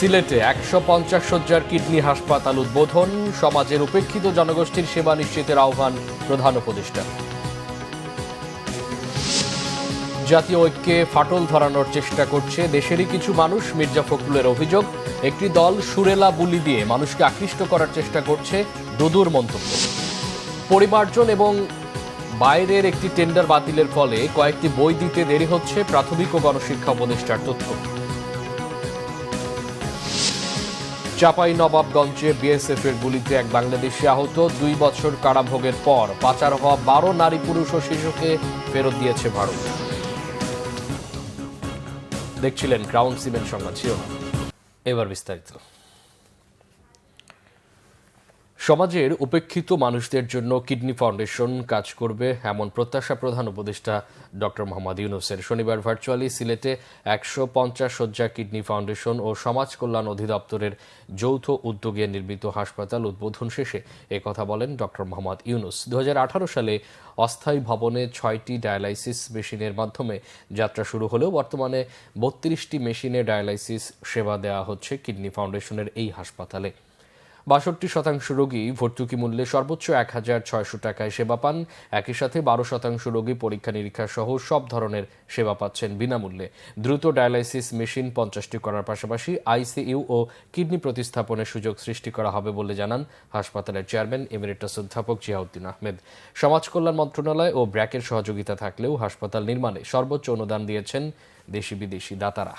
সিলেটে ১৫০ শয্যার কিডনি হাসপাতাল উদ্বোধন, সমাজের উপেক্ষিত জনগোষ্ঠীর সেবা নিশ্চিতের আহ্বান প্রধান উপদেষ্টা। জাতীয় ঐক্যে ফাটল ধরানোর চেষ্টা করছে দেশেরই কিছু মানুষ, মির্জা ফখরুলের অভিযোগ। একটি দল সুরেলা বুলি দিয়ে মানুষকে আকৃষ্ট করার চেষ্টা করছে, দুদুর মন্তব্য। পরিমার্জন এবং বাইরের একটি টেন্ডার বাতিলের ফলে কয়েকটি বই দিতে দেরি হচ্ছে, প্রাথমিক ও গণশিক্ষা উপদেষ্টার তথ্য। চাঁপাইনবাবগঞ্জে বিএসএফ এর গুলিতে এক বাংলাদেশি আহত, 2 বছর কারাভোগের পর পাচার হওয়া 12 নারী, পুরুষ ও শিশুকে ফেরত দিয়েছে ভারত। দেখছিলেন ক্রাউন সিমেন্ট সংবাদ শিরোনাম, এবার বিস্তারিত। সমাজের উপেক্ষিত মানুষদের জন্য কিডনি ফাউন্ডেশন কাজ করবে, এমন প্রত্যাশা প্রধান উপদেষ্টা ডক্টর মোহাম্মদ ইউনূসের। শনিবার ভার্চুয়ালি সিলেটে ১৫০ শয্যা কিডনি ফাউন্ডেশন ও সমাজ কল্যাণ অধিদপ্তরের যৌথ উদ্যোগে নির্মিত হাসপাতাল উদ্বোধন শেষে একথা বলেন ডক্টর মোহাম্মদ ইউনূস। ২০১৮ সালে অস্থায়ী ভবনে ৬টি ডায়ালাইসিস মেশিনের মাধ্যমে যাত্রা শুরু হলেও বর্তমানে ৩২টি মেশিনে ডায়ালাইসিস সেবা দেওয়া হচ্ছে কিডনি ফাউন্ডেশনের এই হাসপাতালে। ৬২% রোগী ভর্তুকি মূল্যে সর্বোচ্চ ১,৬০০ টাকায় সেবা পান। একই সাথে ১২% রোগী পরীক্ষা নিরীক্ষা সহ সব ধরনের সেবা পাচ্ছেন বিনামূল্যে। দ্রুত ডায়ালাইসিস মেশিন ৫০টি করার পাশাপাশি আইসিইউ ও কিডনি প্রতিস্থাপনের সুযোগ সৃষ্টি করা হবে বলে জানান হাসপাতালের চেয়ারম্যান এমিরেটাস অধ্যাপক জিয়াউদ্দিন আহমেদ। সমাজ কল্যাণ মন্ত্রণালয় ও ব্র্যাকের সহযোগিতা থাকলেও হাসপাতাল নির্মাণে সর্বোচ্চ অনুদান দিয়েছেন দেশি বিদেশি দাতারা।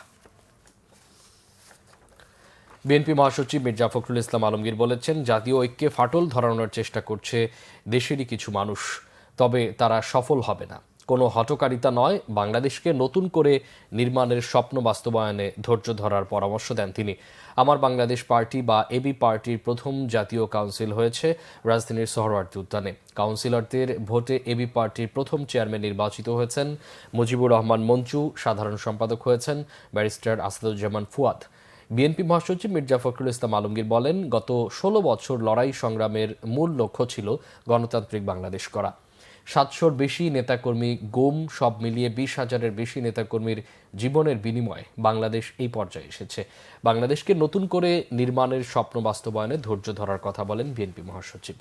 বিএনপি মহাসচিব মির্জা ফখরুল ইসলাম আলমগীর বলেছেন, জাতীয় ঐক্যে ফাটল ধরানোর চেষ্টা করছে দেশেরই কিছু মানুষ, তবে তারা সফল হবে না। কোনো হঠকারিতা নয়, বাংলাদেশকে নতুন করে নির্মাণের স্বপ্ন বাস্তবায়নে ধৈর্য ধরার পরামর্শ দেন তিনি। আমার বাংলাদেশ পার্টি বা এবি পার্টির প্রথম জাতীয় কাউন্সিল হয়েছে রাজধানীর সোহরাওয়ার্দী উদ্যানে। কাউন্সিলরদের ভোটে এবি পার্টির প্রথম চেয়ারম্যান নির্বাচিত হয়েছেন মুজিবুর রহমান মঞ্জু, সাধারণ সম্পাদক হয়েছেন ব্যারিস্টার আসাদুজ্জামান ফুয়াদ। বিএনপি মহাসচিব মির্জা ফখরুল ইসলাম আলমগীর বলেন, গত ১৬ বছর লড়াই সংগ্রামের মূল লক্ষ্য ছিল গণতান্ত্রিক বাংলাদেশ করা। ৭০০-র বেশি নেতাকর্মী গুম, সব মিলিয়ে ২০,০০০-এর বেশি নেতাকর্মীর জীবনের বিনিময়ে বাংলাদেশ এই পর্যায়ে এসেছে। বাংলাদেশকে নতুন করে নির্মাণের স্বপ্ন বাস্তবায়নে ধৈর্য ধরার কথা বলেন বিএনপি মহাসচিব।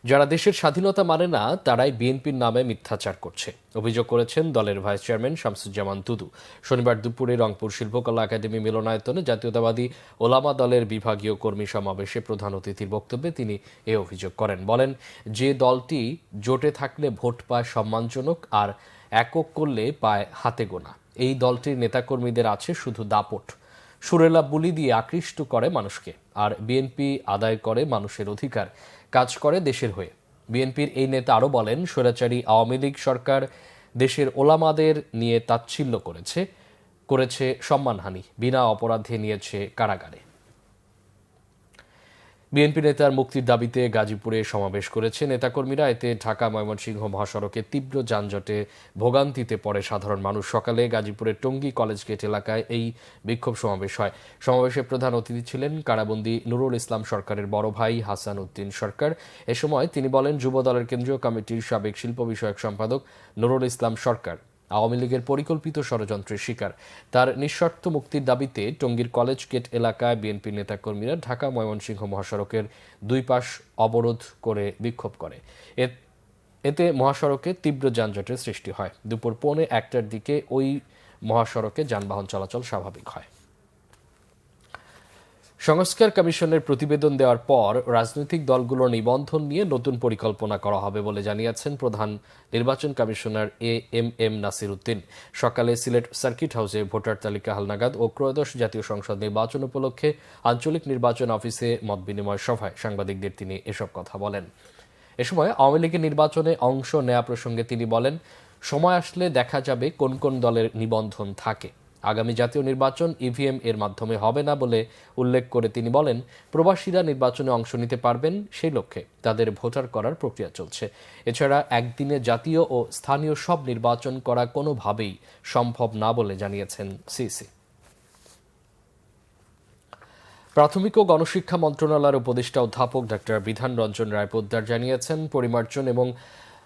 যারা দেশের স্বাধীনতা মানে না, তারাই বিএনপির নামে মিথ্যাচার করছে, অভিযোগ করেছেন দলের ভাইস চেয়ারম্যান শামসুজ্জামান দুদু। শনিবার দুপুরে রংপুর শিল্পকলা একাডেমি মিলনায়তনে জাতীয়তাবাদী ওলামা দলের বিভাগীয় কর্মী সমাবেশে প্রধান অতিথির বক্তব্যে তিনি এ অভিযোগ করেন। বলেন, যে দলটি জোটে থাকলে ভোট পায় সম্মানজনক আর একক করলে পায় হাতে গোনা, এই দলটির নেতাকর্মীদের আছে শুধু দাপট। সুরেলা বুলি দিয়ে আকৃষ্ট করে মানুষকে, আর বিএনপি আদায় করে মানুষের অধিকার, কাজ করে দেশের হয়ে। বিএনপির এই নেতা আরও বলেন, স্বৈরাচারী আওয়ামী লীগ সরকার দেশের ওলামাদের নিয়ে তাচ্ছিল্য করেছে সম্মানহানি, বিনা অপরাধে নিয়েছে কারাগারে। বিএনপি নেতার মুক্তির দাবিতে গাজীপুরে সমাবেশ করেছে নেতাকর্মীরা। এতে ঢাকা ময়মনসিংহ মহাসড়কে তীব্র যানজটে ভোগান্তিতে পড়ে সাধারণ মানুষ। সকালে গাজীপুরের টঙ্গী কলেজ গেট এলাকায় এই বিক্ষোভ সমাবেশ হয়। সমাবেশে প্রধান অতিথি ছিলেন কারাবন্দী নুরুল ইসলাম সরকারের বড় ভাই হাসান উদ্দিন সরকার। এ সময় তিনি বলেন, যুব দলের কেন্দ্রীয় কমিটির সাবেক শিল্প বিষয়ক সম্পাদক নুরুল ইসলাম সরকার আওয়ামী লীগের পরিকল্পিত ষড়যন্ত্রের শিকার। তার নিঃশর্ত মুক্তির দাবিতে টঙ্গীর কলেজ গেট এলাকায় বিএনপি নেতাকর্মীরা ঢাকা ময়মনসিংহ মহাসড়কের 2 পাশ অবরোধ করে বিক্ষোভ করে। এতে মহাসড়কে তীব্র যানজটের সৃষ্টি হয়। দুপুর 1:45টার দিকে ওই মহাসড়কে যানবাহন চলাচল স্বাভাবিক হয়। সংস্কার কমিশনের প্রতিবেদন দেওয়ার পর রাজনৈতিক দলগুলোর নিবন্ধন নিয়ে নতুন পরিকল্পনা করা হবে বলে জানিয়েছেন প্রধান নির্বাচন কমিশনার এম নাসির উদ্দিন। সকালে সিলেট সার্কিট হাউসে ভোটার তালিকা হালনাগাদ ও ত্রয়োদশ জাতীয় সংসদ নির্বাচন উপলক্ষে আঞ্চলিক নির্বাচন অফিসে মতবিনিময় সভায় সাংবাদিকদের তিনি এসব কথা বলেন। এ সময় আওয়ামী লীগের নির্বাচনে অংশ নেওয়া প্রসঙ্গে তিনি বলেন, সময় আসলে দেখা যাবে কোন কোন দলের নিবন্ধন থাকে। আগামী জাতীয় নির্বাচন ইভিএম এর মাধ্যমে হবে না বলে উল্লেখ করে তিনি বলেন, প্রবাসীরা নির্বাচনে অংশ নিতে পারবেন, সেই লক্ষ্যে তাদের ভোটার করার প্রক্রিয়া চলছে। এছাড়া একদিনে জাতীয় ও স্থানীয় সব নির্বাচন করা কোনোভাবেই সম্ভব না বলে জানিয়েছেন সিসি। প্রাথমিক ও গণশিক্ষা মন্ত্রণালয়ের উপদেষ্টা অধ্যাপক ডক্টর বিধান রঞ্জন রায় পোদ্দার জানিয়েছেন, পরিমার্জন এবং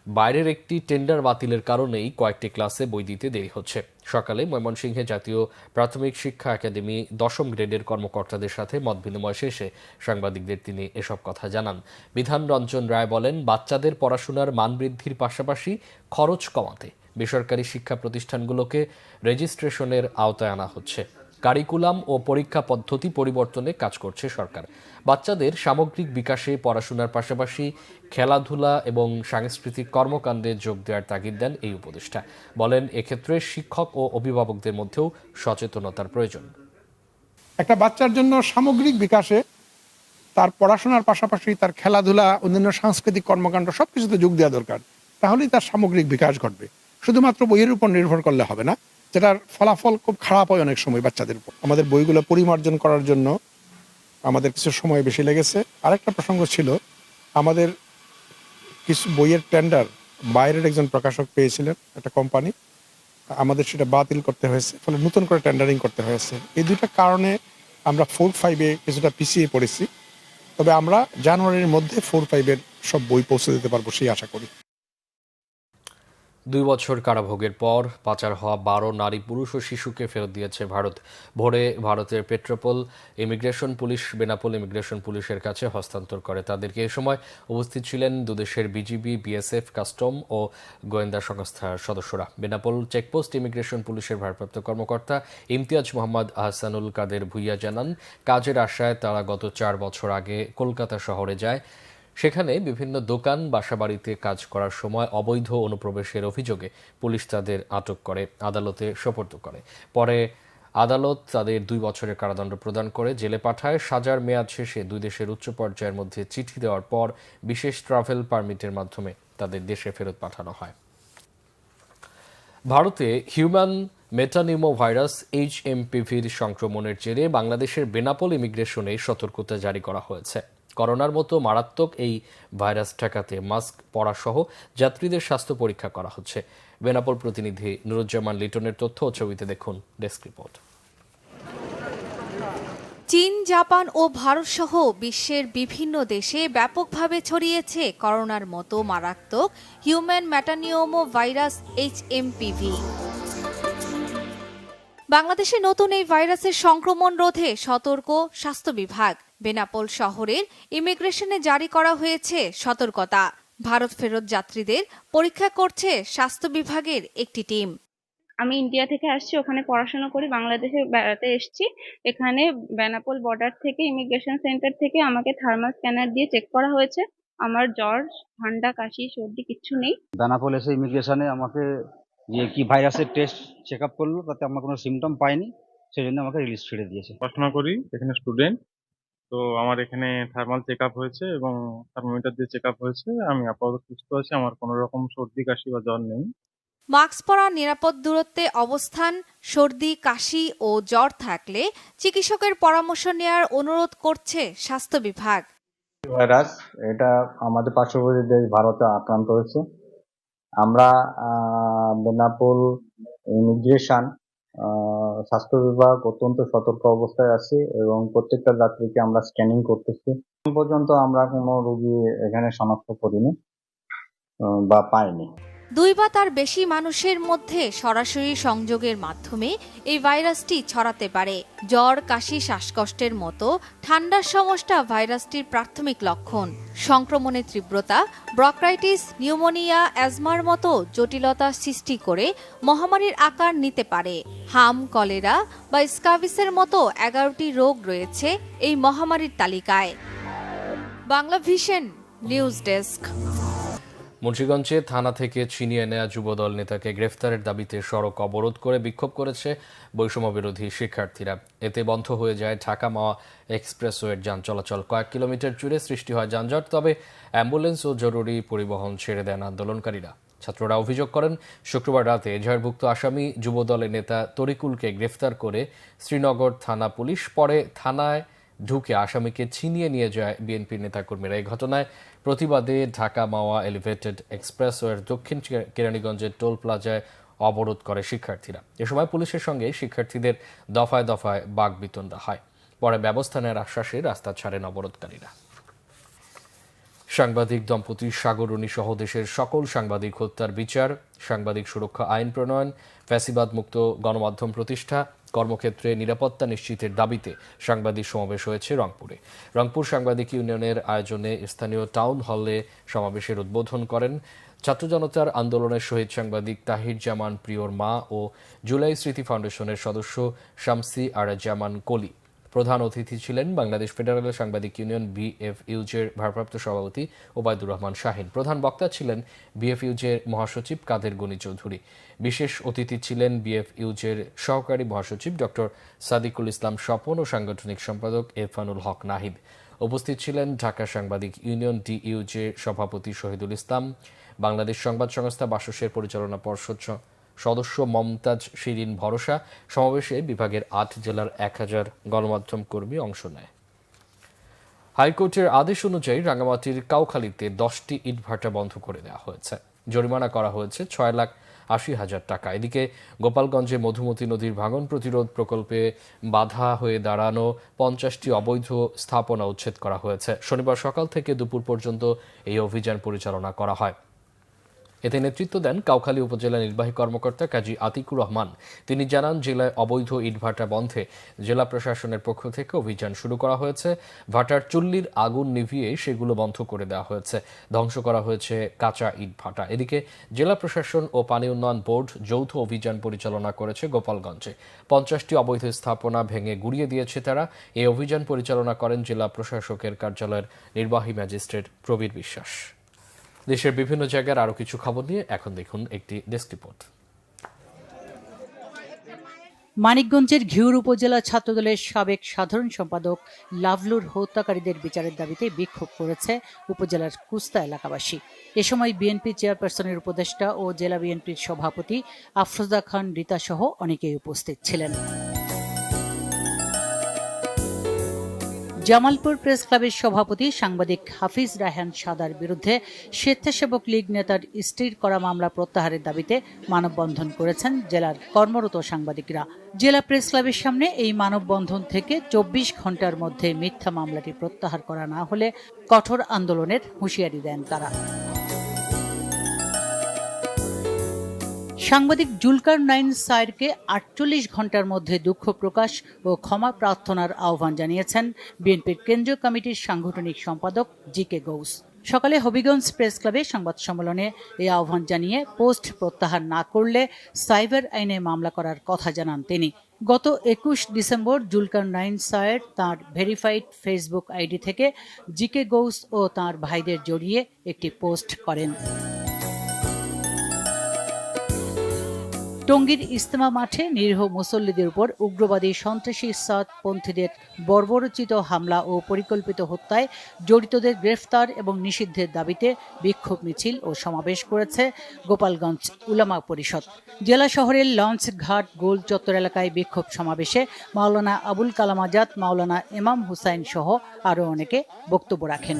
বাইরের একটি টেন্ডার বাতিলের কারণেই কয়েকটি ক্লাসে বই দিতে দেরি হচ্ছে। সকালে ময়মনসিংহে জাতীয় প্রাথমিক শিক্ষা একাডেমি 10ম গ্রেডের কর্মকর্তাদের সাথে মত বিনিময় শেষে সাংবাদিকদের তিনি এসব কথা জানান। বিধান রঞ্জন রায় বলেন, বাচ্চাদের পড়াশোনার মান বৃদ্ধির পাশাপাশি খরচ কমাতে বেসরকারি শিক্ষা প্রতিষ্ঠানগুলোকে রেজিস্ট্রেশনের আওতায় আনা হচ্ছে। কারিকুলাম ও পরীক্ষা পদ্ধতি পরিবর্তনে কাজ করছে সরকার। বাচ্চাদের সামগ্রিক বিকাশে পড়াশোনার পাশাপাশি খেলাধুলা এবং সাংস্কৃতিক কর্মকাণ্ডে যোগ দেওয়ার তাগিদ দেন এই উপদেষ্টা। বলেন, এক্ষেত্রে শিক্ষক ও অভিভাবকদের মধ্যেও সচেতনতার প্রয়োজন। একটা বাচ্চার জন্য সামগ্রিক বিকাশে তার পড়াশোনার পাশাপাশি তার খেলাধুলা, অন্যান্য সাংস্কৃতিক কর্মকাণ্ড সবকিছুতে যোগ দেওয়া দরকার। তাহলেই তার সামগ্রিক বিকাশ ঘটবে। শুধুমাত্র বইয়ের উপর নির্ভর করলে হবে না, যেটার ফলাফল খুব খারাপ হয় অনেক সময় বাচ্চাদের উপর। আমাদের বইগুলো পরিমার্জন করার জন্য আমাদের কিছু সময় বেশি লেগেছে। আরেকটা প্রসঙ্গ ছিল, আমাদের কিছু বইয়ের টেন্ডার বাইরের একজন প্রকাশক পেয়েছিলেন, একটা কোম্পানি, আমাদের সেটা বাতিল করতে হয়েছে, ফলে নতুন করে টেন্ডারিং করতে হয়েছে। এই দুইটা কারণে আমরা 4-5-এ কিছুটা পিছিয়ে পড়েছি। তবে আমরা জানুয়ারির মধ্যে 4-5-এর সব বই পৌঁছে দিতে পারবো সেই আশা করি। 2 বছর কারাভোগের পর পাচার হওয়া 12 নারী, পুরুষ ও শিশুকে ফেরত দিয়েছে ভারত। ভোরে ভারতের Petrapole immigration police Benapole immigration পুলিশের কাছে হস্তান্তর করে তাদেরকে। এ সময় উপস্থিত ছিলেন দুদেশের বিজিবি, বিএসএফ, কাস্টম ও গোয়েন্দা সংস্থার সদস্যরা। বেনাপোল চেকপোস্ট ইমিগ্রেশন পুলিশের ভারপ্রাপ্ত কর্মকর্তা ইমতিয়াজ মোহাম্মদ আহসানুল কাদের ভুইয়া জানান, কাজের আশায় তারা গত 4 বছর আগে কলকাতা শহরে যায়। সেখানে বিভিন্ন দোকান, বাসাবাড়িতে কাজ করার সময় অবৈধ অনুপ্রবেশের অভিযোগে পুলিশ তাদের আটক করে আদালতে সোপর্দ করে। পরে আদালত তাদের 2 বছরের কারাদণ্ড প্রদান করে জেলে পাঠায়। সাজার মেয়াদ শেষে দুই দেশের উচ্চ পর্যায়ের মধ্যে চিঠি দেওয়ার পর বিশেষ ট্রাভেল পারমিটের মাধ্যমে তাদের দেশে ফেরত পাঠানো হয়। ভারতে হিউম্যান মেটানিউমো ভাইরাস HMPVর সংক্রমণের জেরে বাংলাদেশের বেনাপোল ইমিগ্রেশনে সতর্কতা জারি করা হয়েছে। করোনার মতো মারাত্মক এই ভাইরাস ঠেকাতে মাস্ক পরা সহ যাত্রীদের স্বাস্থ্য পরীক্ষা করা হচ্ছে। বেনাপোল প্রতিনিধি নুরুজ্জামান লিটনের তথ্য ও ছবিতে দেখুন ডেস্ক রিপোর্ট। চীন, জাপান ও ভারত সহ বিশ্বের বিভিন্ন দেশে ব্যাপকভাবে ছড়িয়েছে করোনার মতো মারাত্মক হিউম্যান মেটানিউমো ভাইরাস HMPV। বাংলাদেশে নতুন এই ভাইরাসের সংক্রমণ রোধে সতর্ক স্বাস্থ্য বিভাগ। বেনাপোল শহরের ইমিগ্রেশনে জারি করা হয়েছে সতর্কতা। ভারত ফেরত যাত্রীদের পরীক্ষা করছে স্বাস্থ্য বিভাগের একটি টিম। আমি ইন্ডিয়া থেকে আসছি, ওখানে পড়াশোনা করি, বাংলাদেশে বেড়াতে এসেছি। এখানে বেনাপোল বর্ডার থেকে ইমিগ্রেশন সেন্টার থেকে আমাকে থার্মাল স্ক্যানার দিয়ে চেক করা হয়েছে। আমার জ্বর, ঠান্ডা, কাশি, সর্দি কিচ্ছু নেই। বেনাপোল এসে ইমিগ্রেশনে আমাকে কি ভাইরাসের টেস্ট চেক আপ করলো, তাতে আমার কোনো সিমটম পাইনি, সেই জন্য আমাকে রিলিজ ছেড়ে দিয়েছে। পড়াশোনা করি, এখানে স্টুডেন্ট। তো আমার এখানে থার্মাল চেক আপ হয়েছে এবং থার্মোমিটার দিয়ে চেক আপ হয়েছে। আমি আপাতত সুস্থ আছি, আমার কোনো রকম সর্দি, কাশি বা জ্বর নেই। মাস্ক পরা, নিরাপদ দূরত্বে অবস্থান, সর্দি, কাশি ও জ্বর থাকলে চিকিৎসকের পরামর্শ নেওয়ার অনুরোধ করছে স্বাস্থ্য বিভাগ। ভাইরাস এটা আমাদের পার্শ্ববর্তী দেশ ভারতে আক্রান্ত হয়েছে। আমরা বেনাপোল ইমিগ্রেশন স্বাস্থ্য বিভাগ অত্যন্ত সতর্ক অবস্থায় আছি এবং প্রত্যেকটা যাত্রীকে আমরা স্ক্যানিং করতেছি। এখন পর্যন্ত আমরা কোনো রোগী এখানে শনাক্ত করিনি বা পাইনি। 2 বা তার বেশি মানুষের মধ্যে সরাসরি সংযোগের মাধ্যমে এই ভাইরাসটি ছড়াতে পারে। জ্বর, কাশি, শ্বাসকষ্টের মতো ঠান্ডার সমস্যা ভাইরাসটির প্রাথমিক লক্ষণ। সংক্রমণের তীব্রতা ব্রঙ্কাইটিস, নিউমোনিয়া, অ্যাজমার মতো জটিলতা সৃষ্টি করে মহামারীর আকার নিতে পারে। হাম, কলেরা বা স্কাবিসের মতো 11টি রোগ রয়েছে এই মহামারীর তালিকায়। Bangla vision news desk. মুন্সিগঞ্জে থানা থেকে ছিনিয়ে নেয়া যুবদল নেতাকে গ্রেফতারের দাবিতে সড়ক অবরোধ করে বিক্ষোভ করেছে বৈষম্য বিরোধী শিক্ষার্থীরা। এতে বন্ধ হয়ে যায় ঢাকা মাওয়া এক্সপ্রেসওয়ের যান চলাচল। কয়েক কিলোমিটার জুড়ে সৃষ্টি হয় যানজট। তবে অ্যাম্বুলেন্স ও জরুরি পরিবহন ছেড়ে দেন আন্দোলনকারীরা। ছাত্ররা অভিযোগ করেন, শুক্রবার রাতে এজাহারভুক্ত আসামি যুবদলের নেতা তরিকুলকে গ্রেফতার করে শ্রীনগর থানা পুলিশ। পরে থানায় ঢুকে আসামিকে ছিনিয়ে নিয়ে যায় বিএনপির নেতাকর্মীরা। এই ঘটনায় প্রতিবাদে ঢাকা মাওয়া এলিভেটেড এক্সপ্রেসওয়ের দক্ষিণ কেরানীগঞ্জের টোল প্লাজায় অবরোধ করে শিক্ষার্থীরা। এ সময় পুলিশের সঙ্গে শিক্ষার্থীদের দফায় দফায় বাকবিতণ্ডা হয়। পরে ব্যবস্থা নেওয়ার আশ্বাসে রাস্তা ছাড়েন অবরোধকারীরা। সাংবাদিক দম্পতি সাগরণী সহ দেশের সকল সাংবাদিক হত্যার বিচার, সাংবাদিক সুরক্ষা আইন প্রণয়ন, ফ্যাসিবাদ মুক্ত গণমাধ্যম প্রতিষ্ঠা, কর্মক্ষেত্রে নিরাপত্তা নিশ্চিতের দাবিতে সাংবাদিক সমাবেশ হয়েছে রংপুরে। রংপুর সাংবাদিক ইউনিয়নের আয়োজনে স্থানীয় টাউন হলে সমাবেশের উদ্বোধন করেন ছাত্র জনতার আন্দোলনের শহীদ সাংবাদিক তাহির জামান প্রিয়র মা ও জুলাই স্মৃতি ফাউন্ডেশনের সদস্য শামসি আরা জামান কলি। প্রধান অতিথি ছিলেন বাংলাদেশ ফেডারেল সাংবাদিক ইউনিয়ন বিএফইউজের ভারপ্রাপ্ত সভাপতি ওবায়দুর রহমান শাহিন। প্রধান বক্তা ছিলেন বিএফইউজের মহাসচিব কাদের গনি চৌধুরী। বিশেষ অতিথি ছিলেন বিএফইউজের সহকারী মহাসচিব ডক্টর সাদিকুল ইসলাম স্বপন ও সাংগঠনিক সম্পাদক এরফানুল হক নাহিদ। উপস্থিত ছিলেন ঢাকা সাংবাদিক ইউনিয়ন ডিইউজের সভাপতি শহীদুল ইসলাম, বাংলাদেশ সংবাদ সংস্থা বাসসের পরিচালনা পর্ষদ সদস্য মমতাজ শিরিন ভরসা। সমাবেশে বিভাগের ৮ জেলার ১,০০০ গণমাধ্যম কর্মী অংশ নেয়। হাইকোর্টের আদেশ অনুযায়ী রাঙামাটির কাউখালীতে 10টি ইটভাটা বন্ধ করে দেওয়া হয়েছে। জরিমানা করা হয়েছে ৬,৮০,০০০ টাকা। এদিকে গোপালগঞ্জে মধুমতি নদীর ভাঙন প্রতিরোধ প্রকল্পে বাধা হয়ে দাঁড়ানো ৫০টি অবৈধ স্থাপনা উচ্ছেদ করা হয়েছে। শনিবার সকাল থেকে দুপুর পর্যন্ত এই অভিযান পরিচালনা করা হয়। এতে নেতৃত্ব দেন কাউখালী উপজেলা নির্বাহী কর্মকর্তা কাজী আতিকুর রহমান। তিনি জানান, জেলায় অবৈধ ইটভাটা বন্ধে জেলা প্রশাসনের পক্ষ থেকে অভিযান শুরু করা হয়েছে। ভাটার চুল্লির আগুন নিভিয়ে সেগুলো বন্ধ করে দেওয়া হয়েছে। ধ্বংস করা হয়েছে কাঁচা ইটভাটা। এদিকে জেলা প্রশাসন ও পানি উন্নয়ন বোর্ড যৌথ অভিযান পরিচালনা করেছে গোপালগঞ্জে। ৫০টি অবৈধ স্থাপনা ভেঙে গুড়িয়ে দিয়েছে তারা। এই অভিযান পরিচালনা করেন জেলা প্রশাসকের কার্যালয়ের নির্বাহী ম্যাজিস্ট্রেট প্রবীর বিশ্বাস। দেশের বিভিন্ন জায়গার আরও কিছু খবর নিয়ে এখন দেখুন একটি ডেস্ক রিপোর্ট। মানিকগঞ্জের ঘিওর উপজেলা ছাত্রদলের সাবেক সাধারণ সম্পাদক লাভলুর হত্যাকারীদের বিচারের দাবিতে বিক্ষোভ করেছে উপজেলার কুস্তা এলাকাবাসী। এ সময় বিএনপি চেয়ারপারসনের উপদেষ্টা ও জেলা বিএনপির সভাপতি আফরোজা খান রীতা সহ অনেকেই উপস্থিত ছিলেন। জামালপুর প্রেস ক্লাবের সভাপতি সাংবাদিক হাফিজ রায়হান সাদার বিরুদ্ধে স্বেচ্ছাসেবক লীগ নেতার স্ত্রীর করা মামলা প্রত্যাহারের দাবিতে মানববন্ধন করেছেন জেলার কর্মরত সাংবাদিকরা। জেলা প্রেস ক্লাবের সামনে এই মানববন্ধন থেকে ২৪ ঘন্টার মধ্যে মিথ্যা মামলাটি প্রত্যাহার করা না হলে কঠোর আন্দোলনের হুঁশিয়ারি দেন তারা। সাংবাদিক জুলকার নাইন সায়েরকে ৪৮ ঘন্টার মধ্যে দুঃখ প্রকাশ ও ক্ষমা প্রার্থনার আহ্বান জানিয়েছেন বিএনপির কেন্দ্রীয় কমিটির সাংগঠনিক সম্পাদক জি.কে. গৌস। সকালে হবিগঞ্জ প্রেস ক্লাবে সংবাদ সম্মেলনে এই আহ্বান জানিয়ে পোস্ট প্রত্যাহার না করলে সাইবার আইনে মামলা করার কথা জানান তিনি। গত ২১ ডিসেম্বর জুলকার নাইন সায়ের তাঁর ভেরিফাইড ফেসবুক আইডি থেকে জি.কে. গৌস ও তাঁর ভাইদের জড়িয়ে একটি পোস্ট করেন। টঙ্গীর ইজতেমা মাঠে নিরীহ মুসল্লিদের উপর উগ্রবাদী সন্ত্রাসী সাদপন্থীদের বর্বরোচিত হামলা ও পরিকল্পিত হত্যায় জড়িতদের গ্রেফতার এবং নিষিদ্ধের দাবিতে বিক্ষোভ মিছিল ও সমাবেশ করেছে গোপালগঞ্জ উলামা পরিষদ। জেলা শহরের লঞ্চ ঘাট গোল চত্বর এলাকায় বিক্ষোভ সমাবেশে মাওলানা আবুল কালাম আজাদ, মাওলানা ইমাম হুসাইন সহ আরও অনেকে বক্তব্য রাখেন।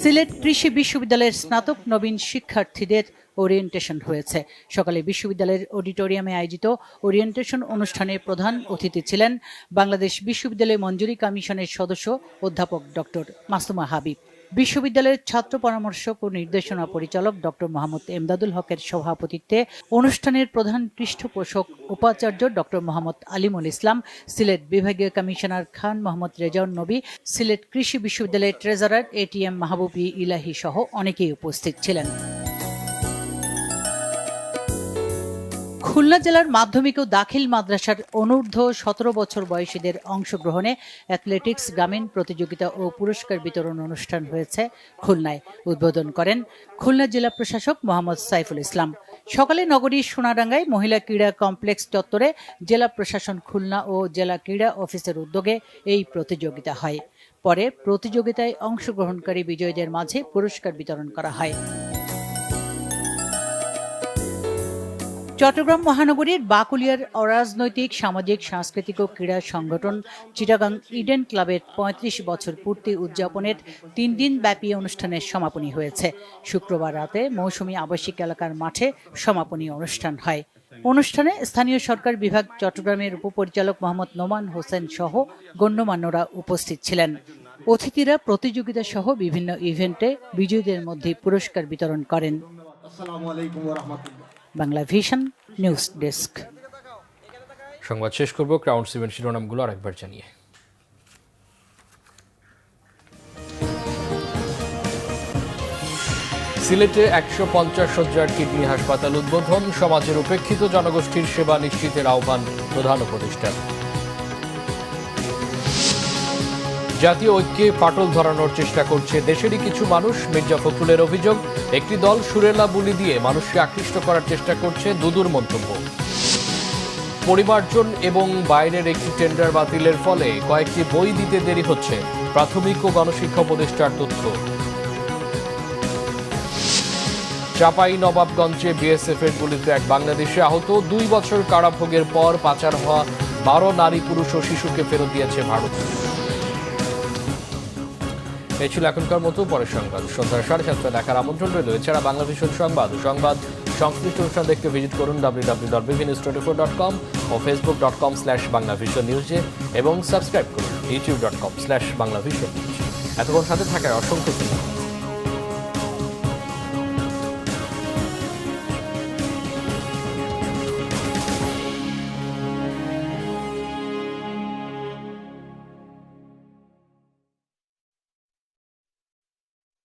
সিলেট কৃষি বিশ্ববিদ্যালয়ের স্নাতক নবীন শিক্ষার্থীদের ওরিয়েন্টেশন হয়েছে। সকালে বিশ্ববিদ্যালয়ের অডিটোরিয়ামে আয়োজিত ওরিয়েন্টেশন অনুষ্ঠানে প্রধান অতিথি ছিলেন বাংলাদেশ বিশ্ববিদ্যালয় মঞ্জুরি কমিশনের সদস্য অধ্যাপক ডক্টর মাসুমা হাবিব। বিশ্ববিদ্যালয়ের ছাত্র পরামর্শক ও নির্দেশনা পরিচালক ডক্টর মোহাম্মদ এমদাদুল হকের সভাপতিত্বে অনুষ্ঠানের প্রধান পৃষ্ঠপোষক উপাচার্য ডক্টর মোহাম্মদ আলিমুল ইসলাম, সিলেট বিভাগীয় কমিশনার খান মোহাম্মদ রেজাউন নবী, সিলেট কৃষি বিশ্ববিদ্যালয়ের ট্রেজারার এটিএম মাহবুবী ইলাহি সহ অনেকেই উপস্থিত ছিলেন। খুলনা জেলার মাধ্যমিক ও দাখিল মাদ্রাসার অনূর্ধ্ব ১৭ বছর বয়সীদের অংশগ্রহণে অ্যাথলেটিক্স গ্রামীণ প্রতিযোগিতা ও পুরস্কার বিতরণ অনুষ্ঠান হয়েছে খুলনায়। উদ্বোধন করেন খুলনা জেলা প্রশাসক মোহাম্মদ সাইফুল ইসলাম। সকালে নগরীর সোনাডাঙ্গায় মহিলা ক্রীড়া কমপ্লেক্স চত্বরে জেলা প্রশাসন খুলনা ও জেলা ক্রীড়া অফিসের উদ্যোগে এই প্রতিযোগিতা হয়। পরে প্রতিযোগিতায় অংশগ্রহণকারী বিজয়ীদের মাঝে পুরস্কার বিতরণ করা হয়। চট্টগ্রাম মহানগরীর বাকুলিয়ার অরাজনৈতিক, সামাজিক, সাংস্কৃতিক ও ক্রীড়া সংগঠন চিটাগাং ইডেন ক্লাবের ৩৫ বছর পূর্তি উদযাপনের ৩ দিন ব্যাপী অনুষ্ঠানের সমাপনী হয়েছে। শুক্রবার রাতে মৌসুমী আবাসিক এলাকার মাঠে সমাপনী অনুষ্ঠান হয়। অনুষ্ঠানে স্থানীয় সরকার বিভাগ চট্টগ্রামের উপপরিচালক মোহাম্মদ নোমান হোসেন সহ গণ্যমান্যরা উপস্থিত ছিলেন। অতিথিরা প্রতিযোগিতা সহ বিভিন্ন ইভেন্টে বিজয়ীদের মধ্যে পুরস্কার বিতরণ করেন। Bangla vision news desk. সংবাদ শেষ করব ক্রাউন সিমেন্ট শিরোনামগুলো আরেকবার জানিয়ে। সিলেটে 150 শয্যার কিডনি হাসপাতাল উদ্বোধন, সমাজের উপেক্ষিত জনগোষ্ঠীর সেবা নিশ্চিতের আহ্বান প্রধান উপদেষ্টার। জাতীয় ঐক্যে ফাটল ধরানোর চেষ্টা করছে দেশেরই কিছু মানুষ, মির্জা ফখরুলের অভিযোগ। একটি দল সুরেলা বুলি দিয়ে মানুষকে আকৃষ্ট করার চেষ্টা করছে, দুদুর মন্তব্য। পরিমার্জন এবং বাইরের একটি টেন্ডার বাতিলের ফলে কয়েকটি বই দিতে দেরি হচ্ছে, প্রাথমিক ও গণশিক্ষা উপদেষ্টার তথ্য। চাঁপাই নবাবগঞ্জে বিএসএফ এর গুলিতে এক বাংলাদেশি আহত, 2 বছর কারাভোগের পর পাচার হওয়া 12 নারী, পুরুষ ও শিশুকে ফেরত দিয়েছে ভারত। এই ছিল এখনকার মতো, পরের সংবাদ সন্ধ্যা 7:30 দেখার আমন্ত্রণ রইল। এছাড়া বাংলা ভিশন সংবাদ ও সংবাদ সংশ্লিষ্ট অনুষ্ঠান দেখতে ভিজিট করুন www.bvnews24.com ও facebook.com/banglavisionnews এবং সাবস্ক্রাইব করুন youtube.com/banglavision। এতক্ষণ সাথে থাকার অসংখ্য ধন্যবাদ।